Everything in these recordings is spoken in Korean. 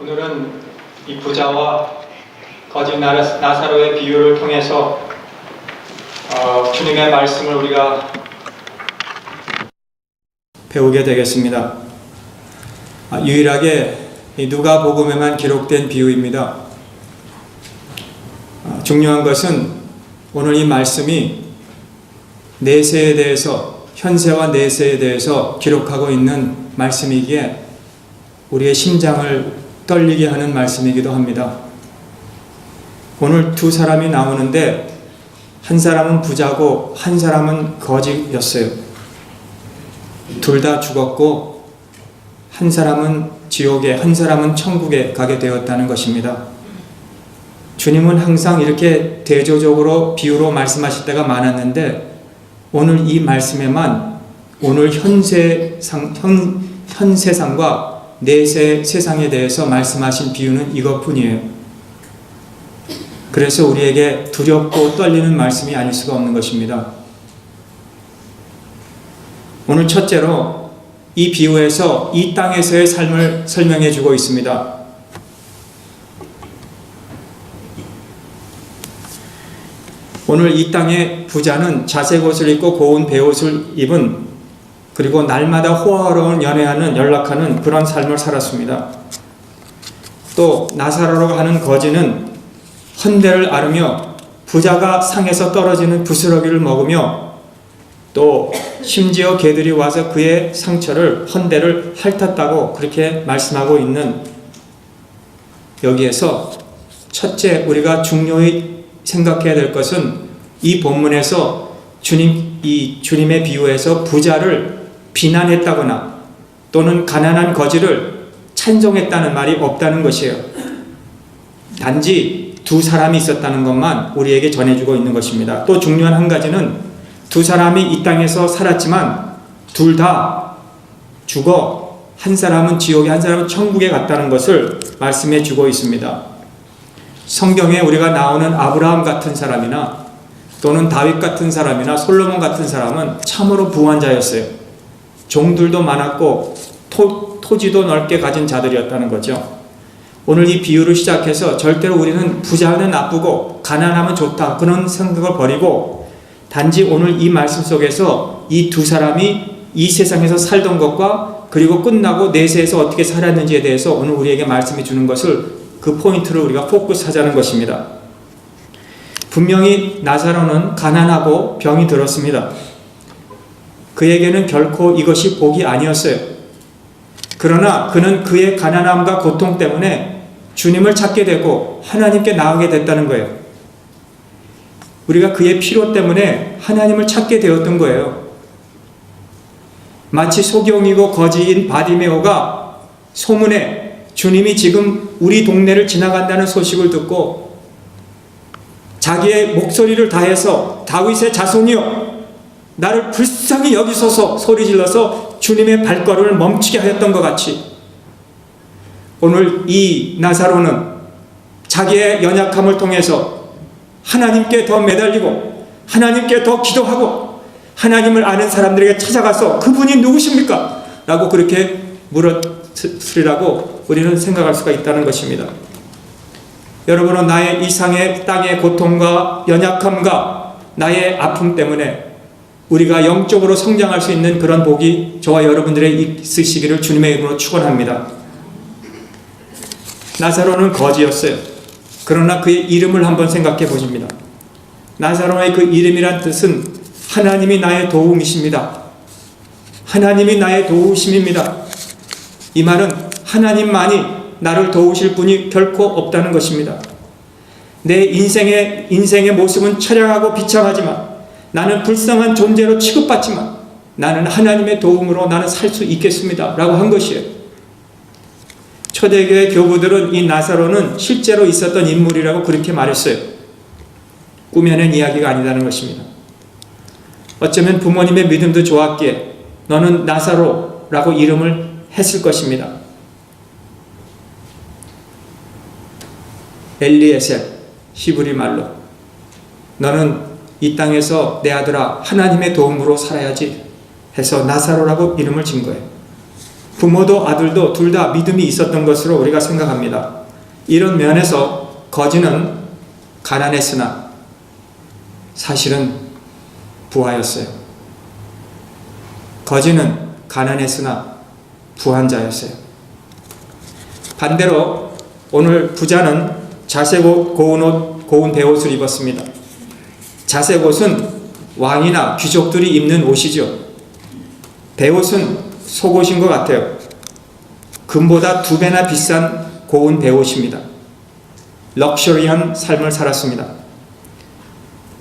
오늘은 이 부자와 거짓 나사로의 비유를 통해서 주님의 말씀을 우리가 배우게 되겠습니다. 유일하게 누가복음에만 기록된 비유입니다. 중요한 것은 오늘 이 말씀이 내세에 대해서, 현세와 내세에 대해서 기록하고 있는 말씀이기에 우리의 심장을 떨리게 하는 말씀이기도 합니다. 오늘 두 사람이 나오는데 한 사람은 부자고 한 사람은 거지였어요. 둘 다 죽었고 한 사람은 지옥에, 한 사람은 천국에 가게 되었다는 것입니다. 주님은 항상 이렇게 대조적으로 비유로 말씀하실 때가 많았는데 오늘 이 말씀에만 오늘 현세상과 내세 세상에 대해서 말씀하신 비유는 이것뿐이에요. 그래서 우리에게 두렵고 떨리는 말씀이 아닐 수가 없는 것입니다. 오늘 첫째로 이 비유에서 이 땅에서의 삶을 설명해 주고 있습니다. 오늘 이 땅의 부자는 자색 옷을 입고 고운 베옷을 입은, 그리고 날마다 호화로운 연락하는 그런 삶을 살았습니다. 또 나사로라고 하는 거지는 헌대를 앓으며 부자가 상에서 떨어지는 부스러기를 먹으며 또 심지어 개들이 와서 그의 상처를, 헌대를 핥았다고 그렇게 말씀하고 있는, 여기에서 첫째 우리가 중요히 생각해야 될 것은 이 본문에서 주님의 비유에서 부자를 비난했다거나 또는 가난한 거지를 찬송했다는 말이 없다는 것이에요. 단지 두 사람이 있었다는 것만 우리에게 전해주고 있는 것입니다. 또 중요한 한 가지는 두 사람이 이 땅에서 살았지만 둘 다 죽어 한 사람은 지옥에, 한 사람은 천국에 갔다는 것을 말씀해 주고 있습니다. 성경에 우리가 나오는 아브라함 같은 사람이나 또는 다윗 같은 사람이나 솔로몬 같은 사람은 참으로 부한 자였어요. 종들도 많았고 토지도 넓게 가진 자들이었다는 거죠. 오늘 이 비유를 시작해서 절대로 우리는 부자는 나쁘고 가난하면 좋다 그런 생각을 버리고 단지 오늘 이 말씀 속에서 이 두 사람이 이 세상에서 살던 것과 그리고 끝나고 내세에서 어떻게 살았는지에 대해서 오늘 우리에게 말씀해 주는 것을, 그 포인트를 우리가 포커스하자는 것입니다. 분명히 나사로는 가난하고 병이 들었습니다. 그에게는 결코 이것이 복이 아니었어요. 그러나 그는 그의 가난함과 고통 때문에 주님을 찾게 되고 하나님께 나아가게 됐다는 거예요. 우리가 그의 필요 때문에 하나님을 찾게 되었던 거예요. 마치 소경이고 거지인 바디메오가 소문에 주님이 지금 우리 동네를 지나간다는 소식을 듣고 자기의 목소리를 다해서 다윗의 자손이여 나를 불쌍히 여기소서 소리질러서 주님의 발걸음을 멈추게 하였던 것 같이 오늘 이 나사로는 자기의 연약함을 통해서 하나님께 더 매달리고 하나님께 더 기도하고 하나님을 아는 사람들에게 찾아가서 그분이 누구십니까? 라고 그렇게 물었으리라고 우리는 생각할 수가 있다는 것입니다. 여러분은 나의 이상의 땅의 고통과 연약함과 나의 아픔 때문에 우리가 영적으로 성장할 수 있는 그런 복이 저와 여러분들의 있으시기를 주님의 이름으로 축원합니다. 나사로는 거지였어요. 그러나 그의 이름을 한번 생각해 보십니다. 나사로의 그 이름이란 뜻은 하나님이 나의 도움이십니다. 하나님이 나의 도우심입니다. 이 말은 하나님만이 나를 도우실 분이 결코 없다는 것입니다. 내 인생의 모습은 처량하고 비참하지만 나는 불쌍한 존재로 취급받지만 나는 하나님의 도움으로 나는 살 수 있겠습니다 라고 한 것이에요. 초대교회 교부들은 이 나사로는 실제로 있었던 인물이라고 그렇게 말했어요. 꾸며낸 이야기가 아니라는 것입니다. 어쩌면 부모님의 믿음도 좋았기에 너는 나사로라고 이름을 했을 것입니다. 엘리에셀, 히브리 말로 너는 이 땅에서 내 아들아 하나님의 도움으로 살아야지 해서 나사로라고 이름을 진 거예요. 부모도 아들도 둘 다 믿음이 있었던 것으로 우리가 생각합니다. 이런 면에서 거지는 가난했으나 사실은 부하였어요. 거지는 가난했으나 부한 자였어요. 반대로 오늘 부자는 자색 옷, 고운 베옷을 입었습니다. 자색 옷은 왕이나 귀족들이 입는 옷이죠. 베옷은 속옷인 것 같아요. 금보다 2배나 비싼 고운 베옷입니다. 럭셔리한 삶을 살았습니다.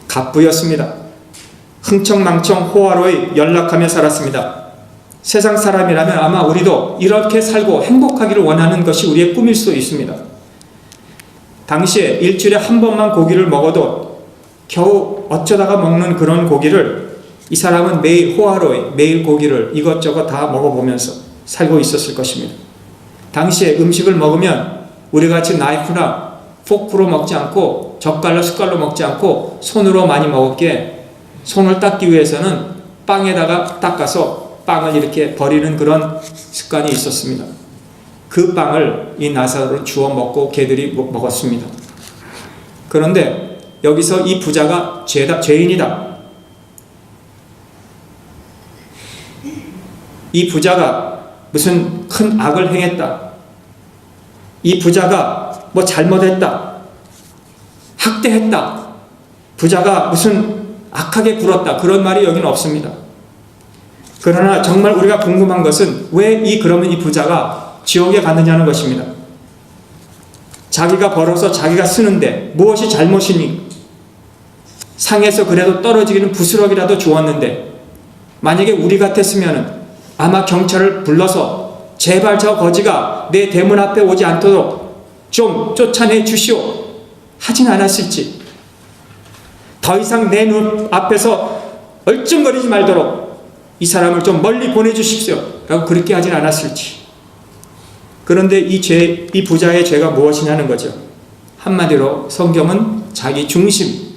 갑부였습니다. 흥청망청 호화로이 연락하며 살았습니다. 세상 사람이라면 아마 우리도 이렇게 살고 행복하기를 원하는 것이 우리의 꿈일 수 있습니다. 당시에 일주일에 한 번만 고기를 먹어도 겨우 어쩌다가 먹는 그런 고기를 이 사람은 매일 호화로이 매일 고기를 이것저것 다 먹어보면서 살고 있었을 것입니다. 당시에 음식을 먹으면 우리같이 나이프나 포크로 먹지 않고 젓갈로 숟갈로 먹지 않고 손으로 많이 먹었기에 손을 닦기 위해서는 빵에다가 닦아서 빵을 이렇게 버리는 그런 습관이 있었습니다. 그 빵을 이 나사로는 주워 먹고 개들이 먹었습니다. 그런데 여기서 이 부자가 죄인이다. 이 부자가 무슨 큰 악을 행했다. 이 부자가 뭐 잘못했다. 학대했다. 부자가 무슨 악하게 굴었다. 그런 말이 여기는 없습니다. 그러나 정말 우리가 궁금한 것은 왜 그러면 이 부자가 지옥에 갔느냐는 것입니다. 자기가 벌어서 자기가 쓰는데 무엇이 잘못이니? 상에서 그래도 떨어지기는 부스럭이라도 주었는데 만약에 우리 같았으면 아마 경찰을 불러서 제발 저 거지가 내 대문 앞에 오지 않도록 좀 쫓아내 주시오 하진 않았을지, 더 이상 내 눈 앞에서 얼쩡거리지 말도록 이 사람을 좀 멀리 보내주십시오 라고 그렇게 하진 않았을지. 그런데 이 부자의 죄가 무엇이냐는 거죠. 한마디로 성경은 자기 중심.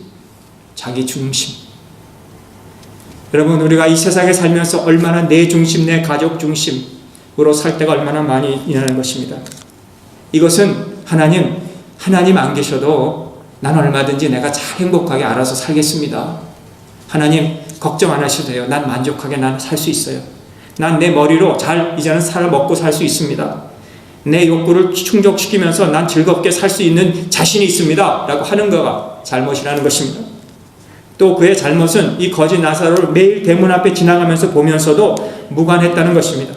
여러분, 우리가 이 세상에 살면서 얼마나 내 중심, 내 가족 중심으로 살 때가 얼마나 많이 있는 것입니다. 이것은 하나님 안 계셔도 난 얼마든지 내가 잘 행복하게 알아서 살겠습니다. 하나님 걱정 안 하셔도 돼요. 난 만족하게 난 살 수 있어요. 난 내 머리로 잘 이제는 먹고 살 수 있습니다. 내 욕구를 충족시키면서 난 즐겁게 살 수 있는 자신이 있습니다 라고 하는 거가 잘못이라는 것입니다. 또 그의 잘못은 이 거지 나사로를 매일 대문 앞에 지나가면서 보면서도 무관했다는 것입니다.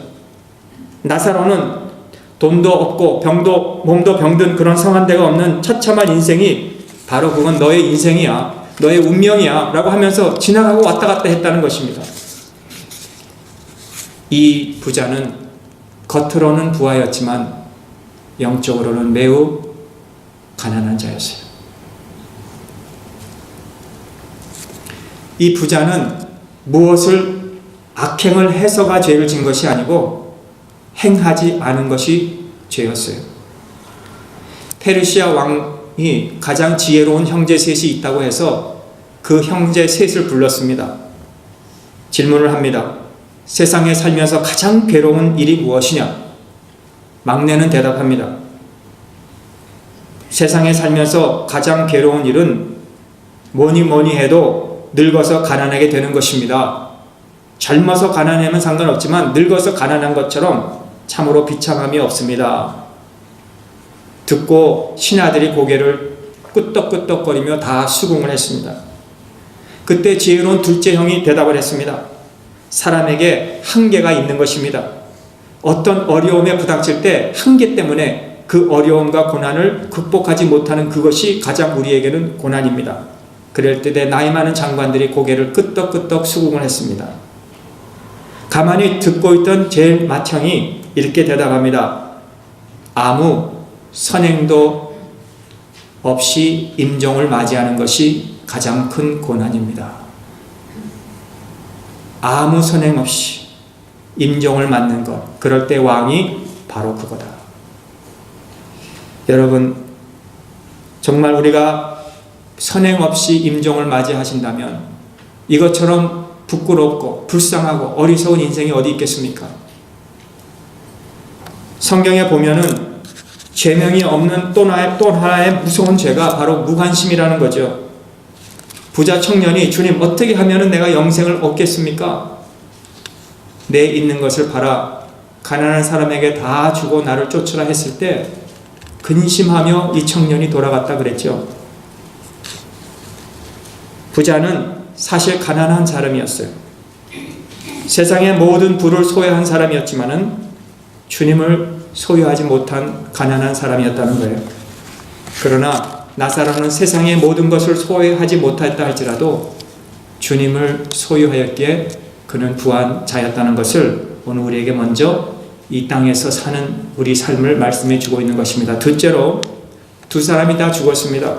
나사로는 돈도 없고 몸도 병든 그런 성한 데가 없는 처참한 인생이 바로 그건 너의 인생이야, 너의 운명이야 라고 하면서 지나가고 왔다 갔다 했다는 것입니다. 이 부자는 겉으로는 부하였지만 영적으로는 매우 가난한 자였어요. 이 부자는 무엇을 악행을 해서가 죄를 진 것이 아니고 행하지 않은 것이 죄였어요. 페르시아 왕이 가장 지혜로운 형제 셋이 있다고 해서 그 형제 셋을 불렀습니다. 질문을 합니다. 세상에 살면서 가장 괴로운 일이 무엇이냐? 막내는 대답합니다. 세상에 살면서 가장 괴로운 일은 뭐니 해도 늙어서 가난하게 되는 것입니다. 젊어서 가난하면 상관없지만 늙어서 가난한 것처럼 참으로 비참함이 없습니다. 듣고 신하들이 고개를 끄덕끄덕거리며 다 수긍을 했습니다. 그때 지혜로운 둘째 형이 대답을 했습니다. 사람에게 한계가 있는 것입니다. 어떤 어려움에 부닥칠 때 한계 때문에 그 어려움과 고난을 극복하지 못하는 그것이 가장 우리에게는 고난입니다. 그럴 때 나이 많은 장관들이 고개를 끄덕끄덕 수긍을 했습니다. 가만히 듣고 있던 제일 맏형이 이렇게 대답합니다. 아무 선행도 없이 임종을 맞이하는 것이 가장 큰 고난입니다. 아무 선행 없이 임종을 맞는 것, 그럴 때 왕이 바로 그거다. 여러분, 정말 우리가 선행 없이 임종을 맞이하신다면 이것처럼 부끄럽고 불쌍하고 어리석은 인생이 어디 있겠습니까? 성경에 보면은 죄명이 없는 또 하나의 무서운 죄가 바로 무관심이라는 거죠. 부자 청년이 주님 어떻게 하면 내가 영생을 얻겠습니까? 내 있는 것을 팔아 가난한 사람에게 다 주고 나를 쫓으라 했을 때 근심하며 이 청년이 돌아갔다 그랬죠. 부자는 사실 가난한 사람이었어요. 세상의 모든 부를 소유한 사람이었지만은 주님을 소유하지 못한 가난한 사람이었다는 거예요. 그러나 나사로는 세상의 모든 것을 소유하지 못했다 할지라도 주님을 소유하였기에 그는 부한 자였다는 것을 오늘 우리에게 먼저 이 땅에서 사는 우리 삶을 말씀해 주고 있는 것입니다. 둘째로 두 사람이 다 죽었습니다.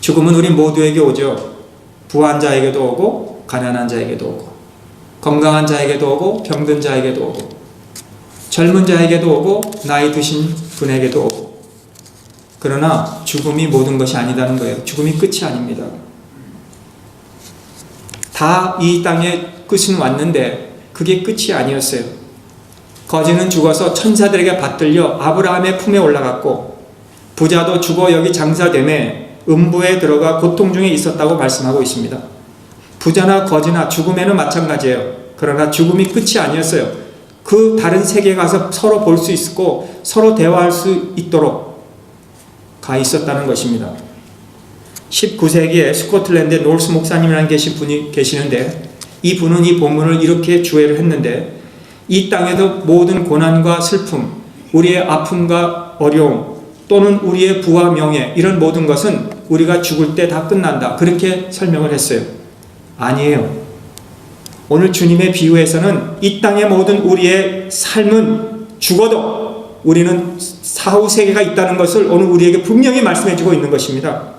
죽음은 우리 모두에게 오죠. 부한 자에게도 오고 가난한 자에게도 오고 건강한 자에게도 오고 병든 자에게도 오고 젊은 자에게도 오고 나이 드신 분에게도 오고. 그러나 죽음이 모든 것이 아니다는 거예요. 죽음이 끝이 아닙니다. 다 이 땅의 끝은 왔는데 그게 끝이 아니었어요. 거지는 죽어서 천사들에게 받들려 아브라함의 품에 올라갔고 부자도 죽어 여기 장사되매 음부에 들어가 고통 중에 있었다고 말씀하고 있습니다. 부자나 거지나 죽음에는 마찬가지예요. 그러나 죽음이 끝이 아니었어요. 그 다른 세계에 가서 서로 볼 수 있고 서로 대화할 수 있도록 가 있었다는 것입니다. 19세기에 스코틀랜드에 놀스 목사님이라는 분이 계시는데 이 분은 이 본문을 이렇게 주해를 했는데 이 땅에도 모든 고난과 슬픔, 우리의 아픔과 어려움 또는 우리의 부와 명예 이런 모든 것은 우리가 죽을 때 다 끝난다. 그렇게 설명을 했어요. 아니에요. 오늘 주님의 비유에서는 이 땅의 모든 우리의 삶은 죽어도 우리는 사후 세계가 있다는 것을 오늘 우리에게 분명히 말씀해주고 있는 것입니다.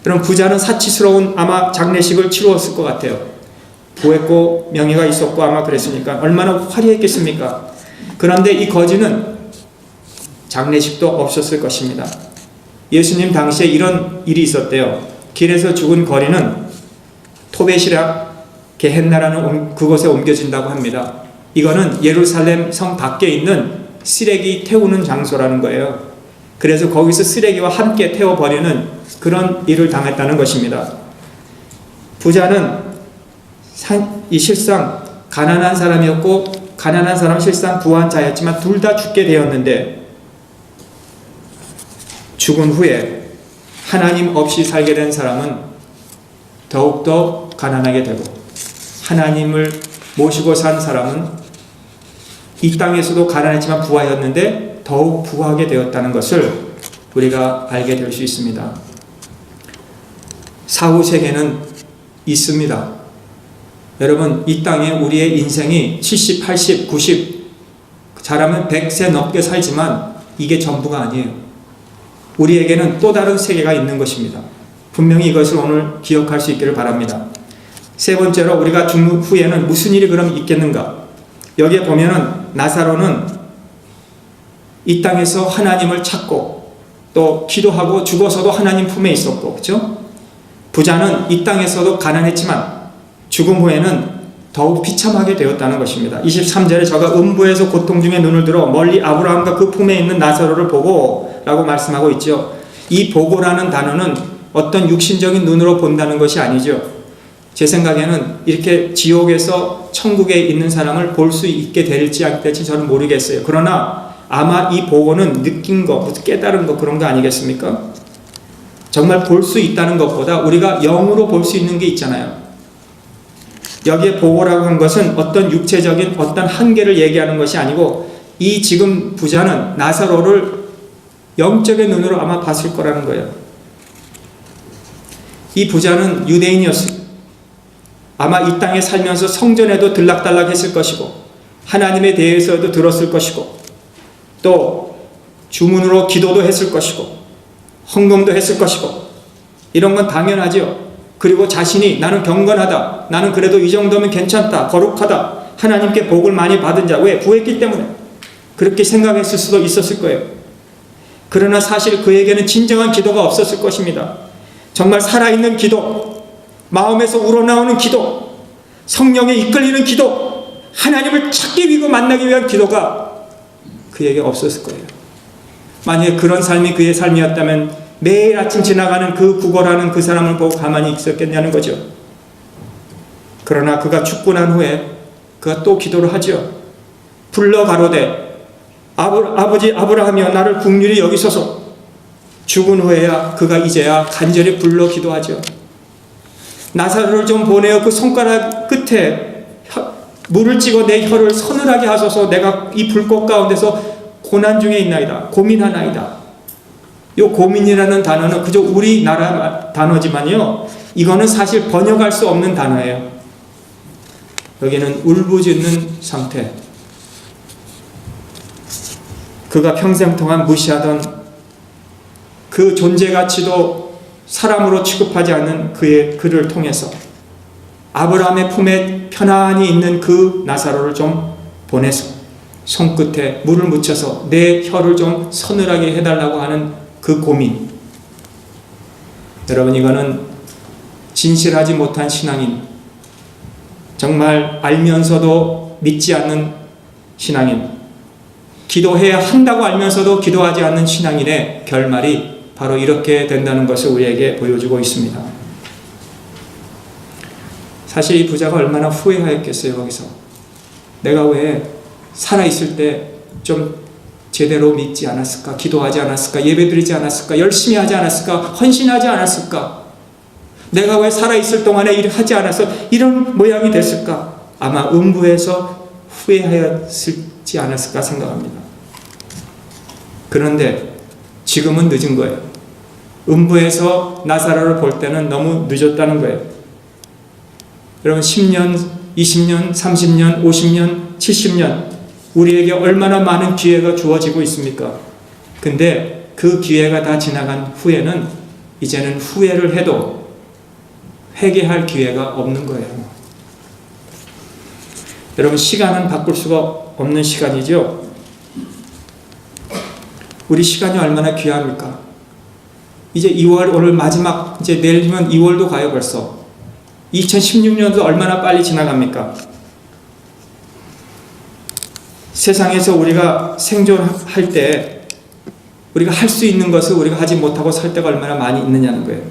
그럼 부자는 사치스러운 아마 장례식을 치루었을 것 같아요. 부했고 명예가 있었고 아마 그랬으니까 얼마나 화려했겠습니까? 그런데 이 거지는 장례식도 없었을 것입니다. 예수님 당시에 이런 일이 있었대요. 길에서 죽은 거리는 토벳이라 게헨나라는 그곳에 옮겨진다고 합니다. 이거는 예루살렘 성 밖에 있는 쓰레기 태우는 장소라는 거예요. 그래서 거기서 쓰레기와 함께 태워버리는 그런 일을 당했다는 것입니다. 부자는 실상 가난한 사람이었고 가난한 사람 실상 부한 자였지만 둘 다 죽게 되었는데 죽은 후에 하나님 없이 살게 된 사람은 더욱더 가난하게 되고 하나님을 모시고 산 사람은 이 땅에서도 가난했지만 부하였는데 더욱 부하게 되었다는 것을 우리가 알게 될 수 있습니다. 사후 세계는 있습니다. 여러분 이 땅에 우리의 인생이 70, 80, 90 잘하면 100세 넘게 살지만 이게 전부가 아니에요. 우리에게는 또 다른 세계가 있는 것입니다. 분명히 이것을 오늘 기억할 수 있기를 바랍니다. 세 번째로 우리가 죽는 후에는 무슨 일이 그럼 있겠는가? 여기에 보면은 나사로는 이 땅에서 하나님을 찾고 또 기도하고 죽어서도 하나님 품에 있었고 그렇죠? 부자는 이 땅에서도 가난했지만 죽음 후에는 더욱 비참하게 되었다는 것입니다. 23절에 저가 음부에서 고통 중에 눈을 들어 멀리 아브라함과 그 품에 있는 나사로를 보고 라고 말씀하고 있죠. 이 보고라는 단어는 어떤 육신적인 눈으로 본다는 것이 아니죠. 제 생각에는 이렇게 지옥에서 천국에 있는 사람을 볼 수 있게 될지 안 될지 저는 모르겠어요. 그러나 아마 이 보고는 느낀 거, 무슨 깨달은 거 그런 거 아니겠습니까? 정말 볼 수 있다는 것보다 우리가 영으로 볼 수 있는 게 있잖아요. 여기에 보고라고 한 것은 어떤 육체적인 어떤 한계를 얘기하는 것이 아니고 이 지금 부자는 나사로를 영적인 눈으로 아마 봤을 거라는 거예요. 이 부자는 유대인이었습니다. 아마 이 땅에 살면서 성전에도 들락달락 했을 것이고 하나님에 대해서도 들었을 것이고 또 주문으로 기도도 했을 것이고 헌금도 했을 것이고 이런 건 당연하죠. 그리고 자신이 나는 경건하다, 나는 그래도 이 정도면 괜찮다, 거룩하다, 하나님께 복을 많이 받은 자, 왜? 부했기 때문에 그렇게 생각했을 수도 있었을 거예요. 그러나 사실 그에게는 진정한 기도가 없었을 것입니다. 정말 살아있는 기도, 마음에서 우러나오는 기도, 성령에 이끌리는 기도, 하나님을 찾기 위해 만나기 위한 기도가 그에게 없었을 거예요. 만약에 그런 삶이 그의 삶이었다면 매일 아침 지나가는 그 구걸하는 그 사람을 보고 가만히 있었겠냐는 거죠. 그러나 그가 죽고 난 후에 그가 또 기도를 하죠. 불러 가로되 아버지 아브라함이여 나를 긍휼히 여기소서. 죽은 후에야 그가 이제야 간절히 불러 기도하죠. 나사로를 좀 보내어 그 손가락 끝에 물을 찍어 내 혀를 서늘하게 하소서. 내가 이 불꽃 가운데서 고난 중에 있나이다. 고민하나이다. 이 고민이라는 단어는 그저 우리나라 단어지만요, 이거는 사실 번역할 수 없는 단어예요. 여기는 울부짖는 상태. 그가 평생 동안 무시하던 그 존재 가치도 사람으로 취급하지 않는 그를 통해서 아브라함의 품에 편안히 있는 그 나사로를 좀 보내서 손끝에 물을 묻혀서 내 혀를 좀 서늘하게 해달라고 하는 그 고민. 여러분, 이거는 진실하지 못한 신앙인, 정말 알면서도 믿지 않는 신앙인, 기도해야 한다고 알면서도 기도하지 않는 신앙인의 결말이 바로 이렇게 된다는 것을 우리에게 보여주고 있습니다. 사실 이 부자가 얼마나 후회하였겠어요. 거기서 내가 왜 살아있을 때 좀 제대로 믿지 않았을까, 기도하지 않았을까, 예배드리지 않았을까, 열심히 하지 않았을까, 헌신하지 않았을까, 내가 왜 살아있을 동안에 일을 하지 않아서 이런 모양이 됐을까. 아마 음부에서 후회하였을지 않았을까 생각합니다. 그런데 지금은 늦은 거예요. 음부에서 나사로를 볼 때는 너무 늦었다는 거예요. 여러분, 10년, 20년, 30년, 50년, 70년 우리에게 얼마나 많은 기회가 주어지고 있습니까? 근데 그 기회가 다 지나간 후에는 이제는 후회를 해도 회개할 기회가 없는 거예요. 여러분, 시간은 바꿀 수가 없는 시간이죠. 우리 시간이 얼마나 귀합니까? 이제 2월, 오늘 마지막, 이제 내일이면 2월도 가요. 벌써 2016년도 얼마나 빨리 지나갑니까? 세상에서 우리가 생존할 때 우리가 할 수 있는 것을 우리가 하지 못하고 살 때가 얼마나 많이 있느냐는 거예요.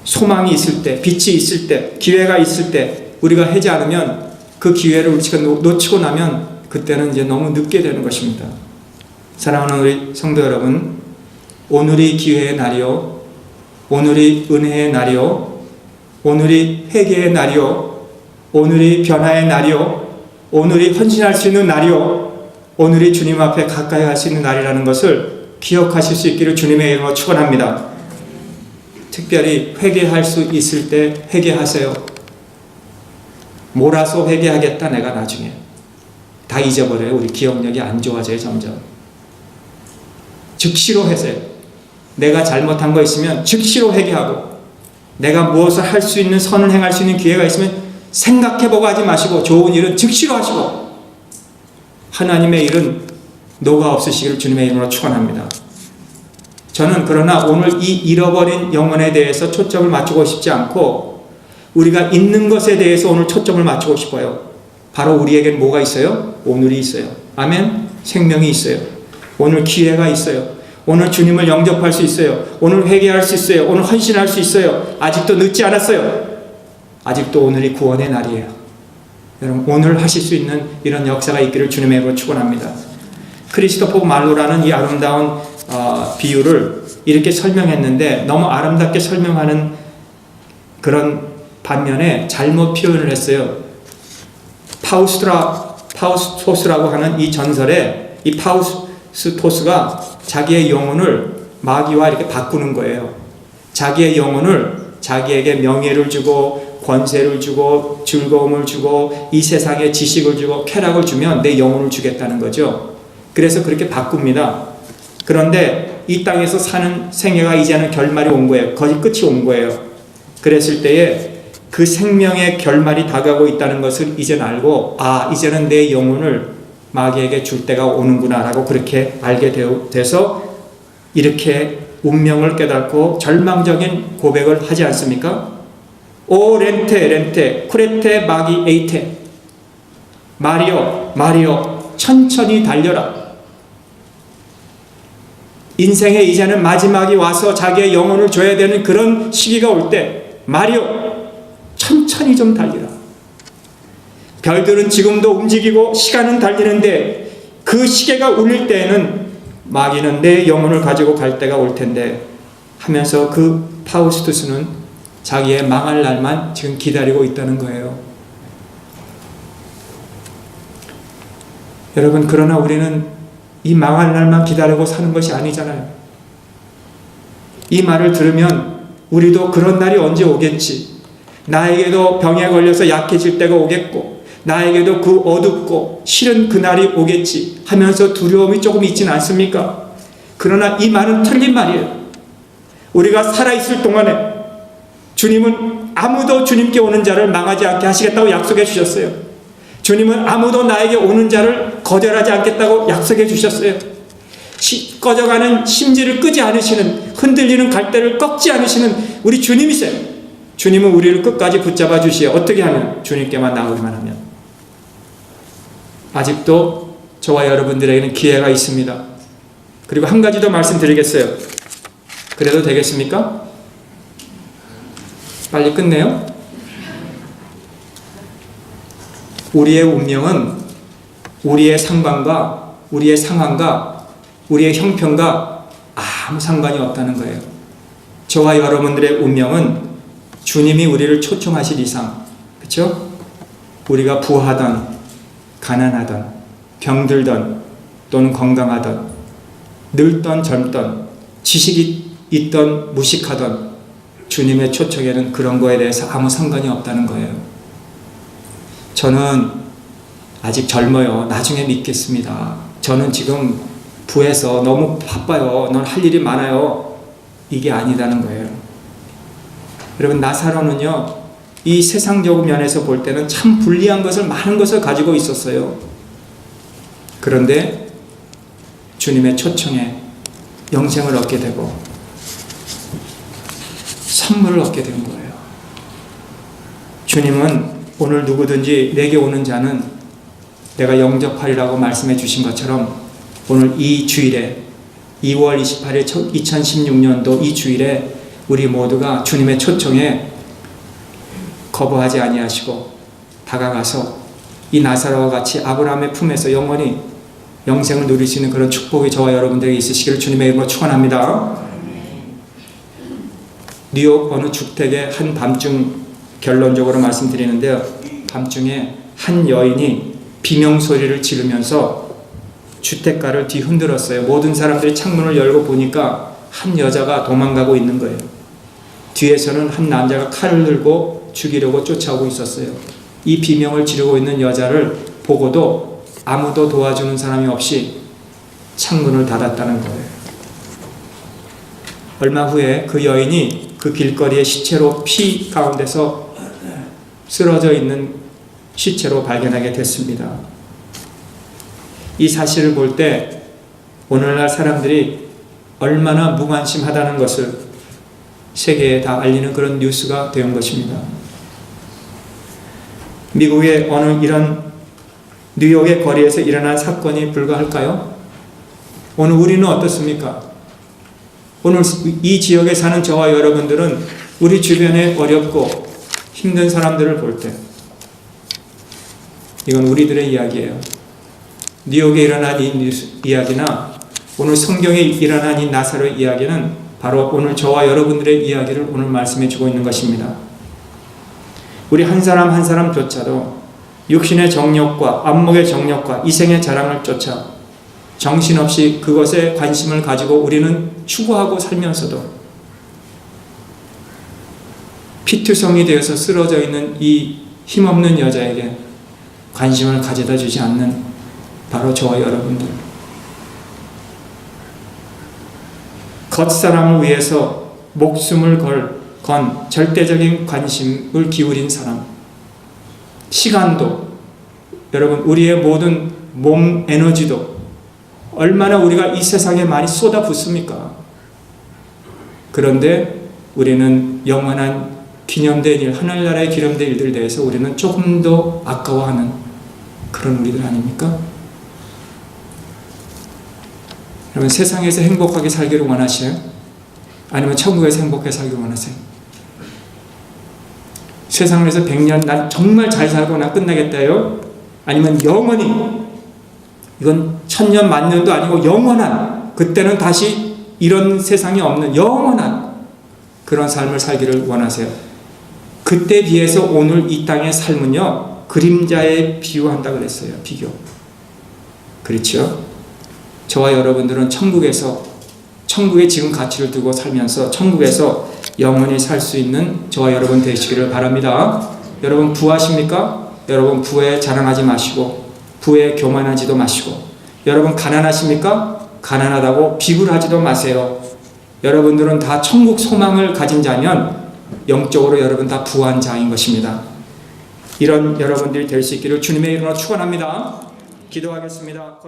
소망이 있을 때, 빛이 있을 때, 기회가 있을 때 우리가 하지 않으면, 그 기회를 우리가 놓치고 나면 그때는 이제 너무 늦게 되는 것입니다. 사랑하는 우리 성도 여러분, 오늘이 기회의 날이요, 오늘이 은혜의 날이요, 오늘이 회개의 날이요, 오늘이 변화의 날이요, 오늘이 헌신할 수 있는 날이요, 오늘이 주님 앞에 가까이 갈 수 있는 날이라는 것을 기억하실 수 있기를 주님의 이름으로 축원합니다. 특별히 회개할 수 있을 때 회개하세요. 몰아서 회개하겠다 내가 나중에. 다 잊어버려요. 우리 기억력이 안 좋아져요. 점점. 즉시로 하세요. 내가 잘못한 거 있으면 즉시로 회개하고, 내가 무엇을 할 수 있는, 선을 행할 수 있는 기회가 있으면 생각해보고 하지 마시고 좋은 일은 즉시로 하시고, 하나님의 일은 노가 없으시기를 주님의 이름으로 축원합니다. 저는 그러나 오늘 이 잃어버린 영혼에 대해서 초점을 맞추고 싶지 않고 우리가 있는 것에 대해서 오늘 초점을 맞추고 싶어요. 바로 우리에겐 뭐가 있어요? 오늘이 있어요. 아멘. 생명이 있어요. 오늘 기회가 있어요. 오늘 주님을 영접할 수 있어요. 오늘 회개할 수 있어요. 오늘 헌신할 수 있어요. 아직도 늦지 않았어요. 아직도 오늘이 구원의 날이에요. 여러분, 오늘 하실 수 있는 이런 역사가 있기를 주님의 이름으로 축원합니다. 크리스토퍼 말로라는 이 아름다운 비유를 이렇게 설명했는데, 너무 아름답게 설명하는 그런 반면에 잘못 표현을 했어요. 파우스토스라고 하는 이 전설에 이 파우스토스가 자기의 영혼을 마귀와 이렇게 바꾸는 거예요. 자기의 영혼을 자기에게 명예를 주고 권세를 주고 즐거움을 주고 이 세상에 지식을 주고 쾌락을 주면 내 영혼을 주겠다는 거죠. 그래서 그렇게 바꿉니다. 그런데 이 땅에서 사는 생애가 이제는 결말이 온 거예요. 거의 끝이 온 거예요. 그랬을 때에 그 생명의 결말이 다가오고 있다는 것을 이제는 알고, 이제는 내 영혼을 마귀에게 줄 때가 오는구나 라고 그렇게 알게 돼서 이렇게 운명을 깨닫고 절망적인 고백을 하지 않습니까? 오 렌테 쿠레테 마기 에이테, 마리오 천천히 달려라. 인생의 이제는 마지막이 와서 자기의 영혼을 줘야 되는 그런 시기가 올 때 마리오 천천히 좀 달리라. 별들은 지금도 움직이고 시간은 달리는데 그 시계가 울릴 때에는 마귀는 내 영혼을 가지고 갈 때가 올 텐데 하면서 그 파우스투스는 자기의 망할 날만 지금 기다리고 있다는 거예요. 여러분, 그러나 우리는 이 망할 날만 기다리고 사는 것이 아니잖아요. 이 말을 들으면 우리도 그런 날이 언제 오겠지. 나에게도 병에 걸려서 약해질 때가 오겠고 나에게도 그 어둡고 싫은 그날이 오겠지 하면서 두려움이 조금 있지는 않습니까? 그러나 이 말은 틀린 말이에요. 우리가 살아있을 동안에 주님은 아무도 주님께 오는 자를 망하지 않게 하시겠다고 약속해 주셨어요. 주님은 아무도 나에게 오는 자를 거절하지 않겠다고 약속해 주셨어요. 꺼져가는 심지를 끄지 않으시는, 흔들리는 갈대를 꺾지 않으시는 우리 주님이세요. 주님은 우리를 끝까지 붙잡아 주시어. 어떻게 하면? 주님께만 나오기만 하면. 아직도 저와 여러분들에게는 기회가 있습니다. 그리고 한 가지 더 말씀드리겠어요. 그래도 되겠습니까? 빨리 끝내요. 우리의 운명은 우리의 상관과 우리의 상황과 우리의 형편과 아무 상관이 없다는 거예요. 저와 여러분들의 운명은 주님이 우리를 초청하실 이상, 그렇죠? 우리가 부하던 가난하던 병들던 또는 건강하던 늙던 젊던 지식이 있던 무식하던 주님의 초청에는 그런 거에 대해서 아무 상관이 없다는 거예요. 저는 아직 젊어요. 나중에 믿겠습니다. 저는 지금 부에서 너무 바빠요. 넌 할 일이 많아요. 이게 아니다는 거예요. 여러분, 나사로는요, 이 세상적 면에서 볼 때는 참 불리한 것을, 많은 것을 가지고 있었어요. 그런데 주님의 초청에 영생을 얻게 되고 선물을 얻게 된 거예요. 주님은 오늘 누구든지 내게 오는 자는 내가 영접하리라고 말씀해 주신 것처럼 오늘 이 주일에 2월 28일 2016년도 이 주일에 우리 모두가 주님의 초청에 거부하지 아니하시고 다가가서 이 나사로와 같이 아브라함의 품에서 영원히 영생을 누리시는 그런 축복이 저와 여러분들에게 있으시기를 주님의 이름으로 축원합니다. 뉴욕 어느 주택의 한 밤중, 결론적으로 말씀드리는데요, 밤중에 한 여인이 비명소리를 지르면서 주택가를 뒤흔들었어요. 모든 사람들이 창문을 열고 보니까 한 여자가 도망가고 있는 거예요. 뒤에서는 한 남자가 칼을 들고 죽이려고 쫓아오고 있었어요. 이 비명을 지르고 있는 여자를 보고도 아무도 도와주는 사람이 없이 창문을 닫았다는 거예요. 얼마 후에 그 여인이 그 길거리에 시체로 피 가운데서 쓰러져 있는 시체로 발견하게 됐습니다. 이 사실을 볼 때 오늘날 사람들이 얼마나 무관심하다는 것을 세계에 다 알리는 그런 뉴스가 된 것입니다. 미국의 어느 이런 뉴욕의 거리에서 일어난 사건이 불과할까요? 오늘 우리는 어떻습니까? 오늘 이 지역에 사는 저와 여러분들은 우리 주변에 어렵고 힘든 사람들을 볼 때 이건 우리들의 이야기예요. 뉴욕에 일어난 이 이야기나 오늘 성경에 일어난 이 나사로의 이야기는 바로 오늘 저와 여러분들의 이야기를 오늘 말씀해 주고 있는 것입니다. 우리 한 사람 한 사람조차도 육신의 정욕과 안목의 정욕과 이생의 자랑을 쫓아 정신없이 그것에 관심을 가지고 우리는 추구하고 살면서도 피투성이 되어서 쓰러져 있는 이 힘없는 여자에게 관심을 가져다 주지 않는 바로 저와 여러분들, 겉사람을 위해서 목숨을 건 절대적인 관심을 기울인 사람, 시간도, 여러분 우리의 모든 몸 에너지도 얼마나 우리가 이 세상에 많이 쏟아붓습니까? 그런데 우리는 영원한 기념된 일, 하늘나라의 기념된 일들에 대해서 우리는 조금 더 아까워하는 그런 우리들 아닙니까? 여러분, 세상에서 행복하게 살기를 원하세요? 아니면 천국에서 행복하게 살기를 원하세요? 세상에서 100년 난 정말 잘 살고 난 끝나겠다요? 아니면 영원히, 이건 1000년 만년도 아니고 영원한, 그때는 다시 이런 세상이 없는 영원한 그런 삶을 살기를 원하세요? 그때 비해서 오늘 이 땅의 삶은요, 그림자에 비유한다 그랬어요. 비교. 그렇죠? 저와 여러분들은 천국에 지금 가치를 두고 살면서 천국에서 영원히 살 수 있는 저와 여러분 되시기를 바랍니다. 여러분 부하십니까? 여러분 부에 자랑하지 마시고 부에 교만하지도 마시고, 여러분 가난하십니까? 가난하다고 비굴하지도 마세요. 여러분들은 다 천국 소망을 가진 자면 영적으로 여러분 다 부한 자인 것입니다. 이런 여러분들이 될 수 있기를 주님의 이름으로 축원합니다. 기도하겠습니다.